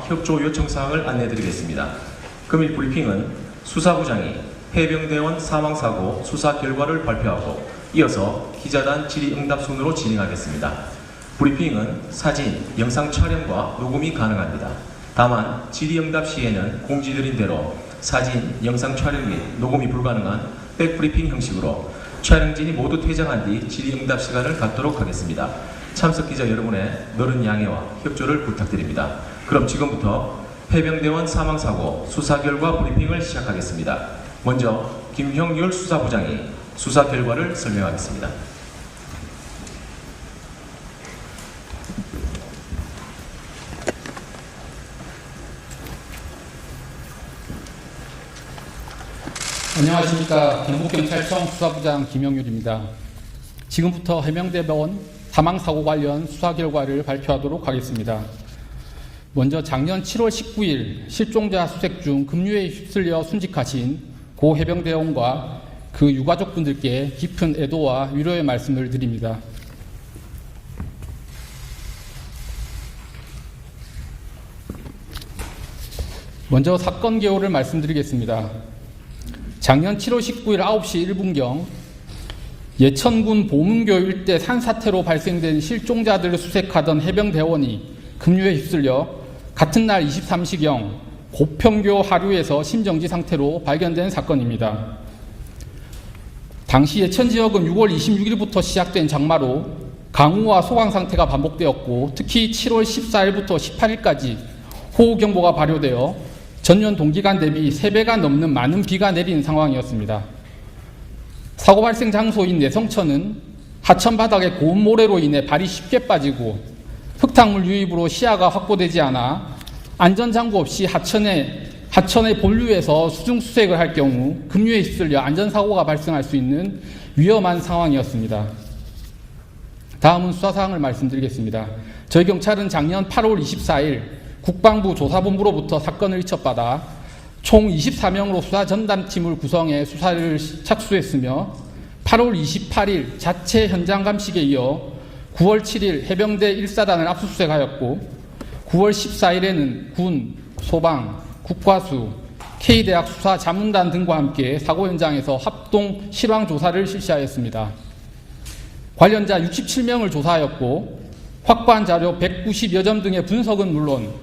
협조 요청사항을 안내드리겠습니다. 금일 브리핑은 수사부장이 해병대원 사망사고 수사 결과를 발표하고 이어서 기자단 질의응답 순으로 진행하겠습니다. 브리핑은 사진, 영상 촬영과 녹음이 가능합니다. 다만 질의응답 시에는 공지드린 대로 사진, 영상 촬영 및 녹음이 불가능한 백브리핑 형식으로 촬영진이 모두 퇴장한 뒤 질의응답 시간을 갖도록 하겠습니다. 참석 기자 여러분의 너른 양해와 협조를 부탁드립니다. 그럼 지금부터 해병대원 사망사고 수사 결과 브리핑을 시작하겠습니다. 먼저 김형률 수사부장이 수사 결과를 설명하겠습니다. 안녕하십니까. 경북경찰청 수사부장 김형률입니다. 지금부터 해병대원 사망사고 관련 수사 결과를 발표하도록 하겠습니다. 먼저 작년 7월 19일 실종자 수색 중 급류에 휩쓸려 순직하신 고 해병대원과 그 유가족분들께 깊은 애도와 위로의 말씀을 드립니다. 먼저 사건 개요를 말씀드리겠습니다. 작년 7월 19일 9시 1분경 예천군 보문교 일대 산사태로 발생된 실종자들을 수색하던 해병대원이 급류에 휩쓸려 같은 날 23시경 고평교 하류에서 심정지 상태로 발견된 사건입니다. 당시 예천 지역은 6월 26일부터 시작된 장마로 강우와 소강 상태가 반복되었고 특히 7월 14일부터 18일까지 호우경보가 발효되어 전년 동기간 대비 3배가 넘는 많은 비가 내리는 상황이었습니다. 사고 발생 장소인 내성천은 하천 바닥의 고온 모래로 인해 발이 쉽게 빠지고 흙탕물 유입으로 시야가 확보되지 않아 안전장구 없이 하천의 본류에서 수중수색을 할 경우 급류에 휩쓸려 안전사고가 발생할 수 있는 위험한 상황이었습니다. 다음은 수사사항을 말씀드리겠습니다. 저희 경찰은 작년 8월 24일 국방부 조사본부로부터 사건을 이첩받아 총 24명으로 수사 전담팀을 구성해 수사를 착수했으며 8월 28일 자체 현장 감식에 이어 9월 7일 해병대 1사단을 압수수색하였고 9월 14일에는 군, 소방, 국과수, K대학 수사 자문단 등과 함께 사고 현장에서 합동 실황 조사를 실시하였습니다. 관련자 67명을 조사하였고 확보한 자료 190여 점 등의 분석은 물론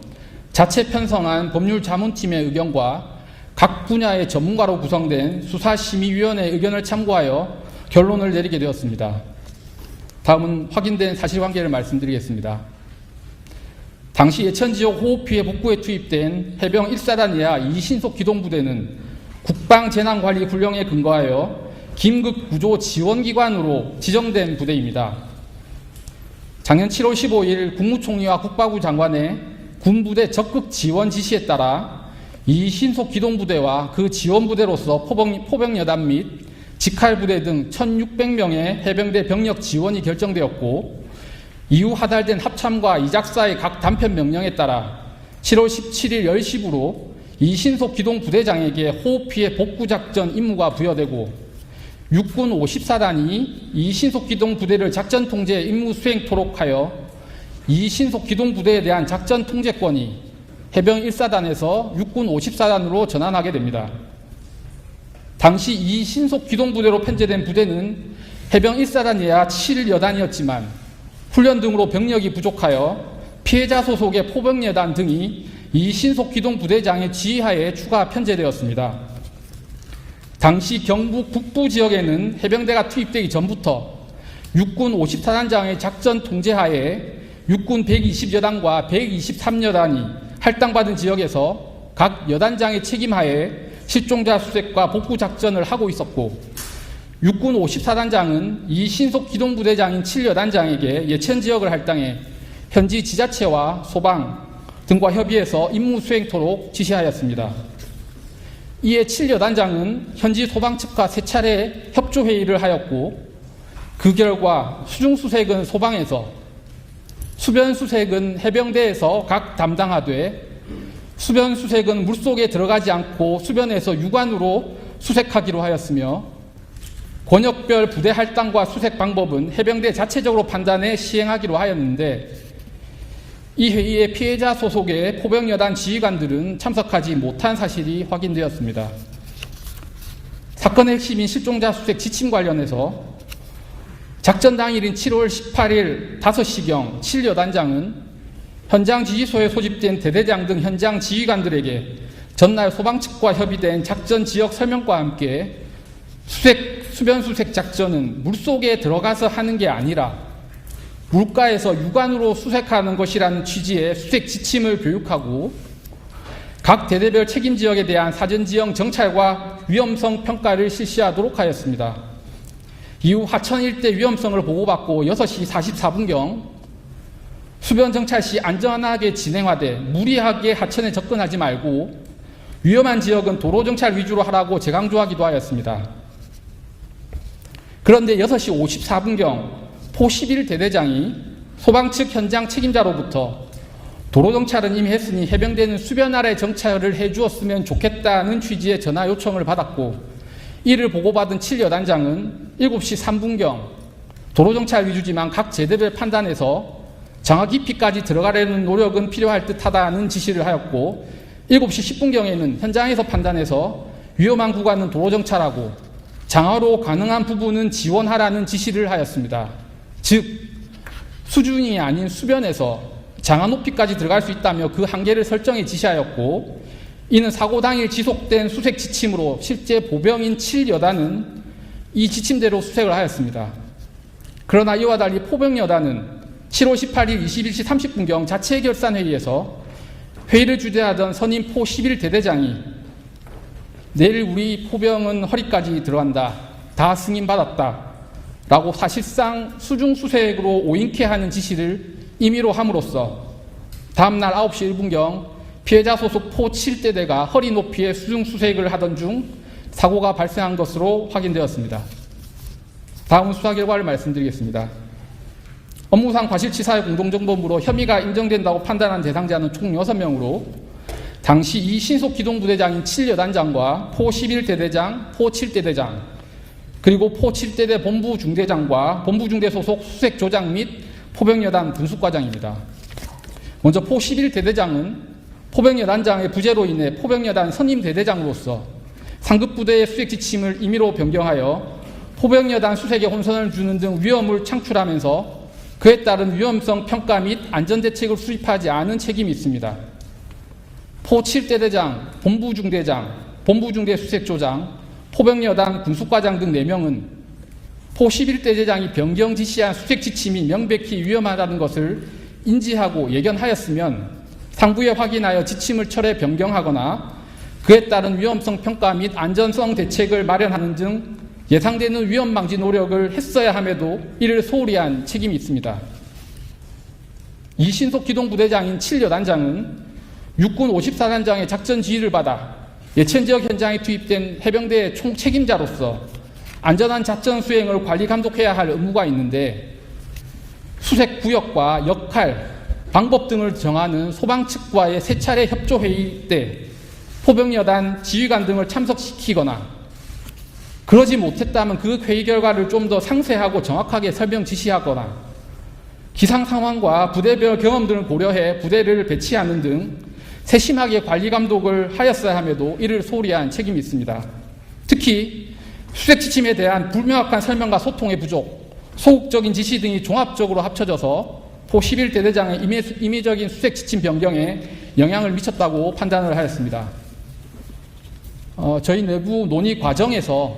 자체 편성한 법률자문팀의 의견과 각 분야의 전문가로 구성된 수사심의위원회의 의견을 참고하여 결론을 내리게 되었습니다. 다음은 확인된 사실관계를 말씀드리겠습니다. 당시 예천지역 호우피해 복구에 투입된 해병 1사단 예하 이신속기동부대는 국방재난관리훈령에 근거하여 긴급구조지원기관으로 지정된 부대입니다. 작년 7월 15일 국무총리와 국방부 장관의 군부대 적극 지원 지시에 따라 이 신속기동부대와 그 지원부대로서 포병여단 및 직할부대 등 1600명의 해병대 병력 지원이 결정되었고 이후 하달된 합참과 이작사의 각 단편 명령에 따라 7월 17일 10시부로 이 신속기동부대장에게 호우피해 복구작전 임무가 부여되고 육군 54단이 이 신속기동부대를 작전통제 임무 수행토록 하여 이 신속기동부대에 대한 작전 통제권이 해병 1사단에서 육군 54단으로 전환하게 됩니다. 당시 이 신속기동부대로 편제된 부대는 해병 1사단 예하 7여단이었지만 훈련 등으로 병력이 부족하여 피해자 소속의 포병여단 등이 이 신속기동부대장의 지휘하에 추가 편제되었습니다. 당시 경북 북부 지역에는 해병대가 투입되기 전부터 육군 54단장의 작전 통제하에 육군 120여단과 123여단이 할당받은 지역에서 각 여단장의 책임하에 실종자 수색과 복구 작전을 하고 있었고 육군 54단장은 이 신속기동부대장인 7여단장에게 예천 지역을 할당해 현지 지자체와 소방 등과 협의해서 임무 수행토록 지시하였습니다. 이에 7여단장은 현지 소방 측과 3차례 협조회의를 하였고 그 결과 수중수색은 소방에서 수변수색은 해병대에서 각 담당하되 수변수색은 물속에 들어가지 않고 수변에서 유관으로 수색하기로 하였으며 권역별 부대 할당과 수색 방법은 해병대 자체적으로 판단해 시행하기로 하였는데 이 회의에 피해자 소속의 포병여단 지휘관들은 참석하지 못한 사실이 확인되었습니다. 사건의 핵심인 실종자 수색 지침 관련해서 작전 당일인 7월 18일 5시경 7여단장은 현장 지휘소에 소집된 대대장 등 현장 지휘관들에게 전날 소방 측과 협의된 작전 지역 설명과 함께 수변 수색 작전은 물속에 들어가서 하는 게 아니라 물가에서 육안으로 수색하는 것이라는 취지의 수색 지침을 교육하고 각 대대별 책임 지역에 대한 사전 지형 정찰과 위험성 평가를 실시하도록 하였습니다. 이후 하천 일대 위험성을 보고받고 6시 44분경 수변 정찰 시 안전하게 진행하되 무리하게 하천에 접근하지 말고 위험한 지역은 도로 정찰 위주로 하라고 재강조하기도 하였습니다. 그런데 6시 54분경 포 11대대장이 소방 측 현장 책임자로부터 도로 정찰은 이미 했으니 해병대는 수변 아래 정찰을 해주었으면 좋겠다는 취지의 전화 요청을 받았고, 이를 보고받은 7여단장은 7시 3분경 도로 정찰 위주지만 각 제대별 판단해서 장화 깊이까지 들어가려는 노력은 필요할 듯하다는 지시를 하였고, 7시 10분경에는 현장에서 판단해서 위험한 구간은 도로 정찰하고 장화로 가능한 부분은 지원하라는 지시를 하였습니다. 즉 수준이 아닌 수변에서 장화 높이까지 들어갈 수 있다며 그 한계를 설정해 지시하였고, 이는 사고 당일 지속된 수색 지침으로 실제 보병인 7여단은 이 지침대로 수색을 하였습니다. 그러나 이와 달리 포병여단은 7월 18일 21시 30분경 자체 결산 회의에서 회의를 주재하던 선임 포 11대대장이 내일 우리 포병은 허리까지 들어간다, 다 승인받았다 라고 사실상 수중수색으로 오인케 하는 지시를 임의로 함으로써 다음날 9시 1분경 피해자 소속 포 7대대가 허리 높이의 수중수색을 하던 중 사고가 발생한 것으로 확인되었습니다. 다음은 수사 결과를 말씀드리겠습니다. 업무상 과실치사의 공동정범으로 혐의가 인정된다고 판단한 대상자는 총 6명으로 당시 이 신속기동부대장인 7여단장과 포 11대대장, 포 7대대장, 그리고 포 7대대 본부중대장과 본부중대 소속 수색조장 및 포병여단 분수과장입니다. 먼저 포 11대대장은 포병여단장의 부재로 인해 포병여단 선임대대장으로서 상급부대의 수색 지침을 임의로 변경하여 포병여단 수색에 혼선을 주는 등 위험을 창출하면서 그에 따른 위험성 평가 및 안전대책을 수립하지 않은 책임이 있습니다. 포 7대대장, 본부중대장, 본부중대 수색조장, 포병여단 군수과장 등 4명은 포 11대대장이 변경 지시한 수색 지침이 명백히 위험하다는 것을 인지하고 예견하였으면 상부에 확인하여 지침을 철회 변경하거나 그에 따른 위험성 평가 및 안전성 대책을 마련하는 등 예상되는 위험 방지 노력을 했어야 함에도 이를 소홀히 한 책임이 있습니다. 이 신속기동부대장인 7여단장은 육군 54단장의 작전 지휘를 받아 예천지역 현장에 투입된 해병대의 총책임자로서 안전한 작전 수행을 관리 감독해야 할 의무가 있는데 수색 구역과 역할, 방법 등을 정하는 소방 측과의 3차례 협조회의 때 포병여단 지휘관 등을 참석시키거나 그러지 못했다면 그 회의 결과를 좀 더 상세하고 정확하게 설명 지시하거나 기상 상황과 부대별 경험 등을 고려해 부대를 배치하는 등 세심하게 관리 감독을 하였어야 함에도 이를 소홀히 한 책임이 있습니다. 특히 수색 지침에 대한 불명확한 설명과 소통의 부족, 소극적인 지시 등이 종합적으로 합쳐져서 포 11대대장의 임의적인 수색 지침 변경에 영향을 미쳤다고 판단을 하였습니다. 저희 내부 논의 과정에서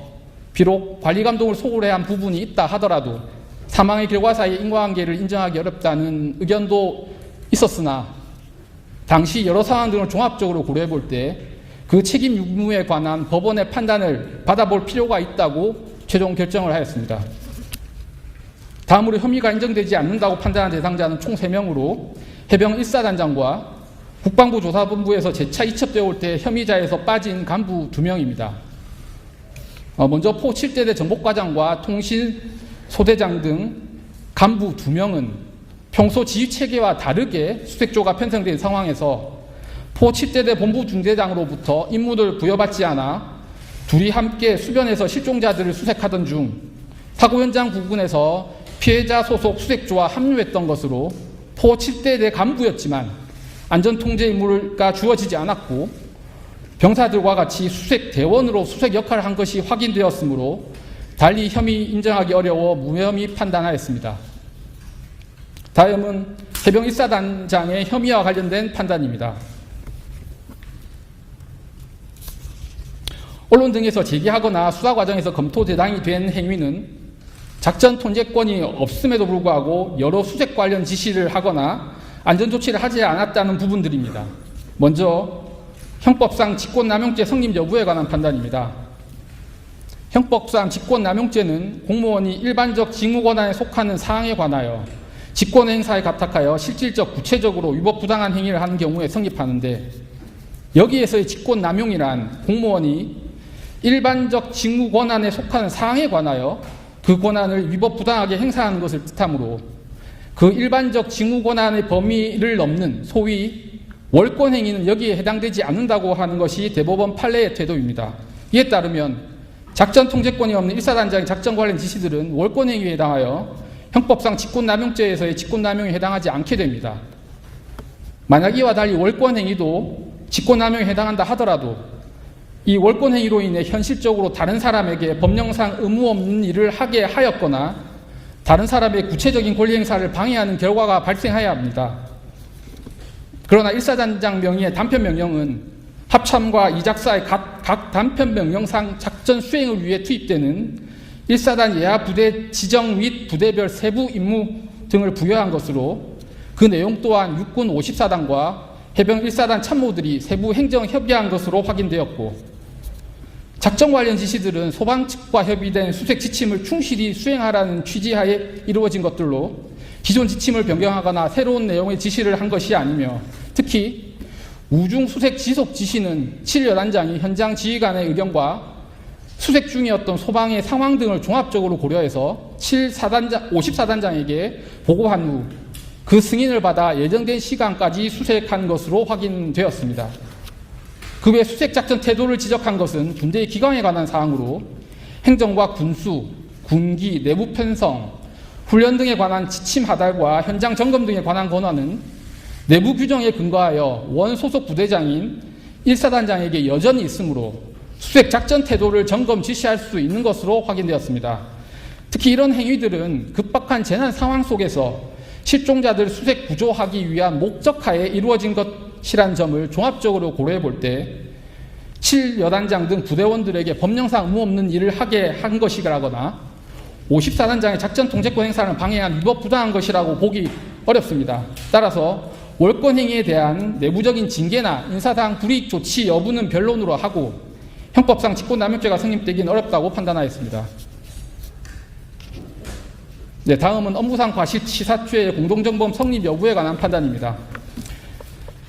비록 관리 감독을 소홀히 한 부분이 있다 하더라도 사망의 결과 사이의 인과관계를 인정하기 어렵다는 의견도 있었으나 당시 여러 상황 등을 종합적으로 고려해 볼 때 그 책임 유무에 관한 법원의 판단을 받아볼 필요가 있다고 최종 결정을 하였습니다. 다음으로 혐의가 인정되지 않는다고 판단한 대상자는 총 3명으로 해병 1사단장과 국방부 조사본부에서 재차 이첩되어 올 때 혐의자에서 빠진 간부 2명입니다. 먼저 포 7대대 정보과장과 통신소대장 등 간부 2명은 평소 지휘체계와 다르게 수색조가 편성된 상황에서 포 7대대 본부중대장으로부터 임무를 부여받지 않아 둘이 함께 수변에서 실종자들을 수색하던 중 사고 현장 부근에서 피해자 소속 수색조와 합류했던 것으로 포 7대대 간부였지만 안전통제 임무가 주어지지 않았고 병사들과 같이 수색 대원으로 수색 역할을 한 것이 확인되었으므로 달리 혐의 인정하기 어려워 무혐의 판단하였습니다. 다음은 해병 1사단장의 혐의와 관련된 판단입니다. 언론 등에서 제기하거나 수사 과정에서 검토 대상이 된 행위는 작전 통제권이 없음에도 불구하고 여러 수색 관련 지시를 하거나 안전조치를 하지 않았다는 부분들입니다. 먼저 형법상 직권남용죄 성립 여부에 관한 판단입니다. 형법상 직권남용죄는 공무원이 일반적 직무권한에 속하는 사항에 관하여 직권행사에 가탁하여 실질적 구체적으로 위법부당한 행위를 하는 경우에 성립하는데, 여기에서의 직권남용이란 공무원이 일반적 직무권한에 속하는 사항에 관하여 그 권한을 위법부당하게 행사하는 것을 뜻하므로 그 일반적 직무권한의 범위를 넘는 소위 월권행위는 여기에 해당되지 않는다고 하는 것이 대법원 판례의 태도입니다. 이에 따르면 작전 통제권이 없는 1사단장의 작전 관련 지시들은 월권행위에 해당하여 형법상 직권남용죄에서의 직권남용에 해당하지 않게 됩니다. 만약 이와 달리 월권행위도 직권남용에 해당한다 하더라도 이 월권행위로 인해 현실적으로 다른 사람에게 법령상 의무 없는 일을 하게 하였거나 다른 사람의 구체적인 권리행사를 방해하는 결과가 발생해야 합니다. 그러나 1사단장 명의의 단편명령은 합참과 이작사의 각 단편명령상 작전 수행을 위해 투입되는 1사단 예하 부대 지정 및 부대별 세부 임무 등을 부여한 것으로 그 내용 또한 육군 54단과 해병 1사단 참모들이 세부 행정 협의한 것으로 확인되었고, 작전 관련 지시들은 소방 측과 협의된 수색 지침을 충실히 수행하라는 취지하에 이루어진 것들로 기존 지침을 변경하거나 새로운 내용의 지시를 한 것이 아니며, 특히 우중 수색 지속 지시는 7여단장이 현장 지휘관의 의견과 수색 중이었던 소방의 상황 등을 종합적으로 고려해서 54단장에게 보고한 후 그 승인을 받아 예정된 시간까지 수색한 것으로 확인되었습니다. 그 외 수색작전 태도를 지적한 것은 군대의 기강에 관한 사항으로 행정과 군수, 군기, 내부 편성, 훈련 등에 관한 지침 하달과 현장 점검 등에 관한 권한은 내부 규정에 근거하여 원 소속 부대장인 1사단장에게 여전히 있으므로 수색작전 태도를 점검 지시할 수 있는 것으로 확인되었습니다. 특히 이런 행위들은 급박한 재난 상황 속에서 실종자들 수색 구조하기 위한 목적하에 이루어진 것이란 점을 종합적으로 고려해 볼 때 7여단장 등 부대원들에게 법령상 의무 없는 일을 하게 한 것이라거나 54단장의 작전 통제권 행사를 방해한 위법부당한 것이라고 보기 어렵습니다. 따라서 월권행위에 대한 내부적인 징계나 인사상 불이익 조치 여부는 변론으로 하고 형법상 직권남용죄가 성립되기는 어렵다고 판단하였습니다. 네, 다음은 업무상 과실치사죄의 공동정범 성립 여부에 관한 판단입니다.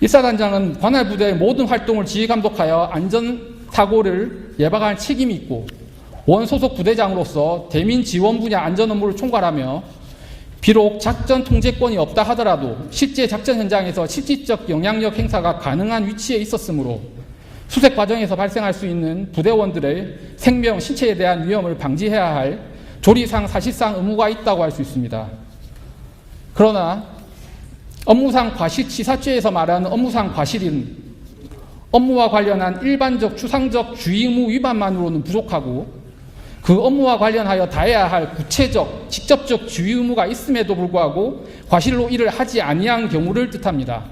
1사단장은 관할 부대의 모든 활동을 지휘감독하여 안전사고를 예방할 책임이 있고 원소속 부대장으로서 대민 지원 분야 안전 업무를 총괄하며 비록 작전 통제권이 없다 하더라도 실제 작전 현장에서 실질적 영향력 행사가 가능한 위치에 있었으므로 수색 과정에서 발생할 수 있는 부대원들의 생명, 신체에 대한 위험을 방지해야 할 조리상 사실상 의무가 있다고 할 수 있습니다. 그러나 업무상 과실치사죄에서 말하는 업무상 과실은 업무와 관련한 일반적 추상적 주의 의무 위반만으로는 부족하고 그 업무와 관련하여 다해야 할 구체적 직접적 주의 의무가 있음에도 불구하고 과실로 일을 하지 아니한 경우를 뜻합니다.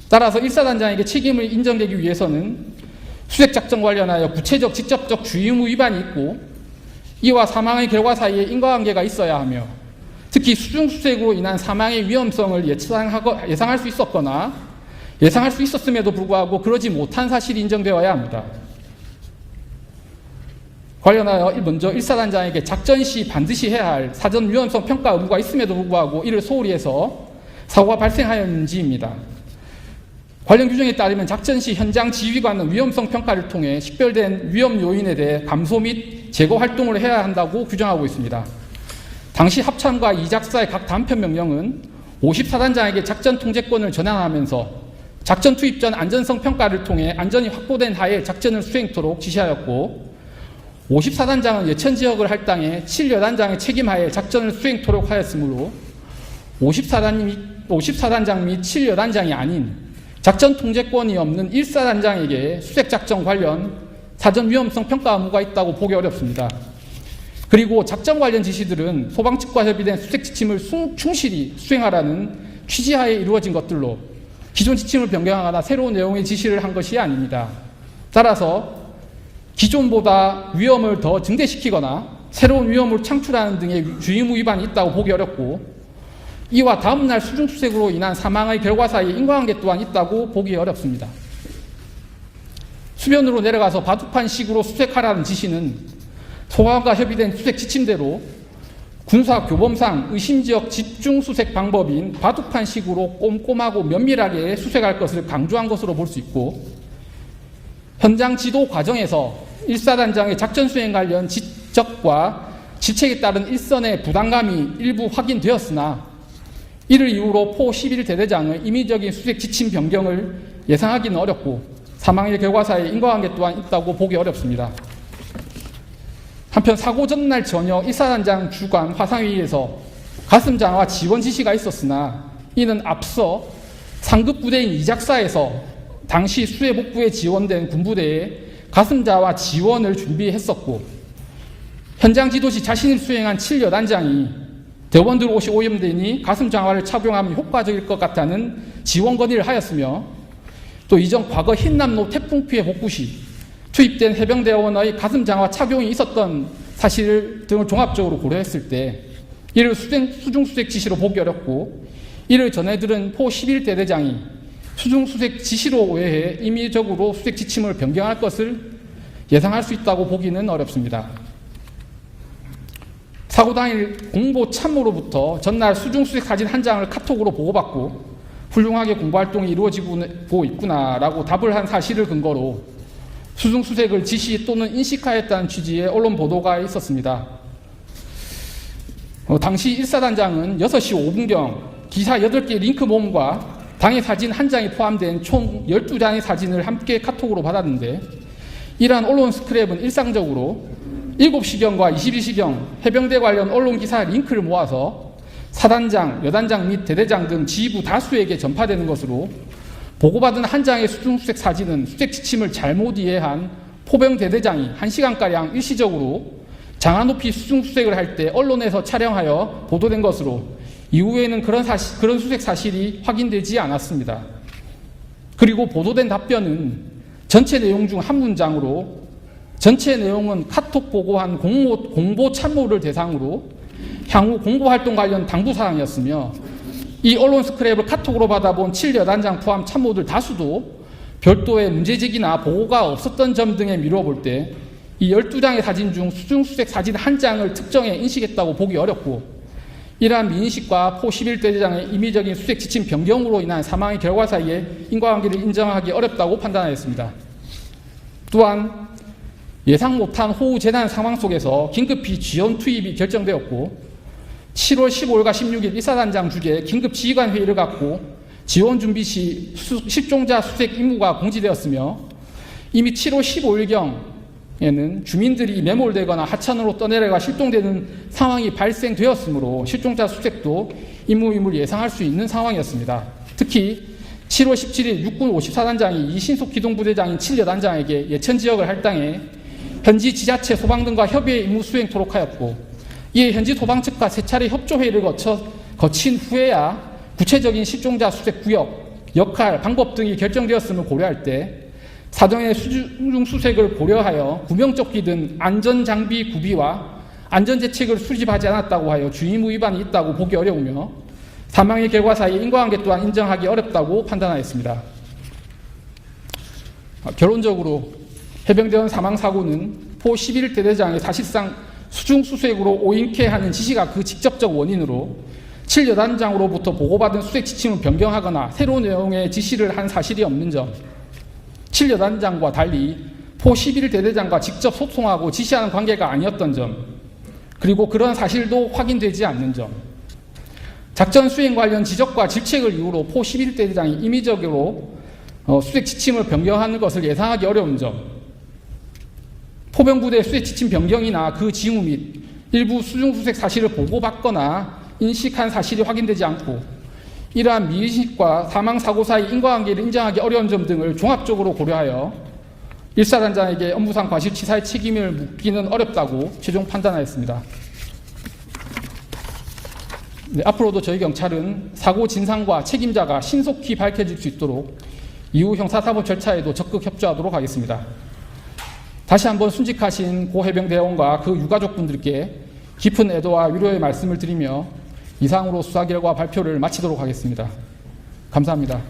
따라서 1사단장에게 책임을 인정되기 위해서는 수색작전 관련하여 구체적 직접적 주의 의무 위반이 있고 이와 사망의 결과 사이에 인과관계가 있어야 하며 특히 수중수색으로 인한 사망의 위험성을 예상할 수 있었거나 예상할 수 있었음에도 불구하고 그러지 못한 사실이 인정되어야 합니다. 관련하여 먼저 1사단장에게 작전 시 반드시 해야 할 사전 위험성 평가 의무가 있음에도 불구하고 이를 소홀히 해서 사고가 발생하였는지입니다. 관련 규정에 따르면 작전 시 현장 지휘관은 위험성 평가를 통해 식별된 위험 요인에 대해 감소 및 제거 활동을 해야 한다고 규정하고 있습니다. 당시 합참과 이작사의 각 단편 명령은 54단장에게 작전 통제권을 전환하면서 작전 투입 전 안전성 평가를 통해 안전이 확보된 하에 작전을 수행토록 지시하였고 54단장은 예천 지역을 할당해 7여단장의 책임하에 작전을 수행토록 하였으므로 54단장이 54단장 및 7여단장이 아닌 작전 통제권이 없는 1사단장에게 수색작전 관련 사전 위험성 평가 의무가 있다고 보기 어렵습니다. 그리고 작전 관련 지시들은 소방 측과 협의된 수색 지침을 충실히 수행하라는 취지하에 이루어진 것들로 기존 지침을 변경하거나 새로운 내용의 지시를 한 것이 아닙니다. 따라서 기존보다 위험을 더 증대시키거나 새로운 위험을 창출하는 등의 주의무 위반이 있다고 보기 어렵고, 이와 다음날 수중수색으로 인한 사망의 결과 사이에 인과관계 또한 있다고 보기 어렵습니다. 수변으로 내려가서 바둑판식으로 수색하라는 지시는 소방과 협의된 수색 지침대로 군사 교범상 의심지역 집중수색 방법인 바둑판식으로 꼼꼼하고 면밀하게 수색할 것을 강조한 것으로 볼 수 있고, 현장 지도 과정에서 1사단장의 작전 수행 관련 지적과 질책에 따른 일선의 부담감이 일부 확인되었으나, 이를 이유로 포 11대대장의 임의적인 수색 지침 변경을 예상하기는 어렵고 사망의 결과 사이에 인과관계 또한 있다고 보기 어렵습니다. 한편 사고 전날 저녁 1사단장 주관 화상회의에서 가슴장화 지원 지시가 있었으나, 이는 앞서 상급 부대인 이작사에서 당시 수해 복구에 지원된 군부대에 가슴자와 지원을 준비했었고, 현장 지도시 자신이 수행한 7여단장이 대원들 옷이 오염되니 가슴장화를 착용하면 효과적일 것 같다는 지원 건의를 하였으며, 또 이전 과거 흰남노 태풍 피해 복구 시 투입된 해병대원의 가슴장화 착용이 있었던 사실 등을 종합적으로 고려했을 때 이를 수중수색 지시로 보기 어렵고, 이를 전해들은 포 11대대장이 수중수색 지시로 오해해 임의적으로 수색 지침을 변경할 것을 예상할 수 있다고 보기는 어렵습니다. 사고 당일 공보 참모로부터 전날 수중수색 사진 한 장을 카톡으로 보고받고 훌륭하게 공보활동이 이루어지고 있구나라고 답을 한 사실을 근거로 수중수색을 지시 또는 인식하였다는 취지의 언론 보도가 있었습니다. 당시 1사단장은 6시 5분경 기사 8개 링크 모음과 당의 사진 한 장이 포함된 총 12장의 사진을 함께 카톡으로 받았는데, 이러한 언론 스크랩은 일상적으로 7시경과 21시경 해병대 관련 언론 기사 링크를 모아서 사단장, 여단장 및 대대장 등 지휘부 다수에게 전파되는 것으로, 보고받은 한 장의 수중수색 사진은 수색 지침을 잘못 이해한 포병 대대장이 1시간가량 일시적으로 장화 높이 수중수색을 할 때 언론에서 촬영하여 보도된 것으로, 이후에는 그런 수색 사실이 확인되지 않았습니다. 그리고 보도된 답변은 전체 내용 중 한 문장으로, 전체 내용은 카톡 보고한 공보 참모를 대상으로 향후 공보활동 관련 당부사항이었으며, 이 언론 스크랩을 카톡으로 받아본 7여단장 포함 참모들 다수도 별도의 문제제기나 보고가 없었던 점 등에 미뤄볼 때 이 12장의 사진 중 수중수색 사진 한 장을 특정해 인식했다고 보기 어렵고, 이러한 미인식과 포 11대대장의 임의적인 수색 지침 변경으로 인한 사망의 결과 사이에 인과관계를 인정하기 어렵다고 판단하였습니다. 또한 예상 못한 호우 재난 상황 속에서 긴급히 지원 투입이 결정되었고, 7월 15일과 16일 1사단장 주재 긴급 지휘관 회의를 갖고 지원 준비 시 실종자 수색 임무가 공지되었으며, 이미 7월 15일경에는 주민들이 매몰되거나 하천으로 떠내려가 실종되는 상황이 발생되었으므로 실종자 수색도 임무임을 예상할 수 있는 상황이었습니다. 특히 7월 17일 육군 54단장이 이신속 기동부대장인 7여단장에게 예천지역을 할당해 현지 지자체 소방등과 협의의 임무 수행토록 하였고, 이에 현지 소방 측과 세 차례 협조회의를 거친 후에야 구체적인 실종자 수색 구역, 역할, 방법 등이 결정되었음을 고려할 때 사전의 수중수색을 고려하여 구명조끼 등 안전장비 구비와 안전대책을 수집하지 않았다고 하여 주의무 위반이 있다고 보기 어려우며, 사망의 결과 사이에 인과관계 또한 인정하기 어렵다고 판단하였습니다. 결론적으로 해병대원 사망사고는 포 11대대장의 사실상 수중수색으로 오인케 하는 지시가 그 직접적 원인으로 7여단장으로부터 보고받은 수색 지침을 변경하거나 새로운 내용의 지시를 한 사실이 없는 점, 7여단장과 달리 포 11대대장과 직접 소통하고 지시하는 관계가 아니었던 점, 그리고 그런 사실도 확인되지 않는 점, 작전 수행 관련 지적과 질책을 이유로 포 11대대장이 임의적으로 수색 지침을 변경하는 것을 예상하기 어려운 점, 포병부대 수색 지침 변경이나 그 징후 및 일부 수중수색 사실을 보고받거나 인식한 사실이 확인되지 않고, 이러한 미의식과 사망사고 사이 인과관계를 인정하기 어려운 점 등을 종합적으로 고려하여 일사단장에게 업무상 과실치사의 책임을 묻기는 어렵다고 최종 판단하였습니다. 네, 앞으로도 저희 경찰은 사고 진상과 책임자가 신속히 밝혀질 수 있도록 이후 형사사법 절차에도 적극 협조하도록 하겠습니다. 다시 한번 순직하신 고 해병대원과 그 유가족분들께 깊은 애도와 위로의 말씀을 드리며 이상으로 수사 결과 발표를 마치도록 하겠습니다. 감사합니다.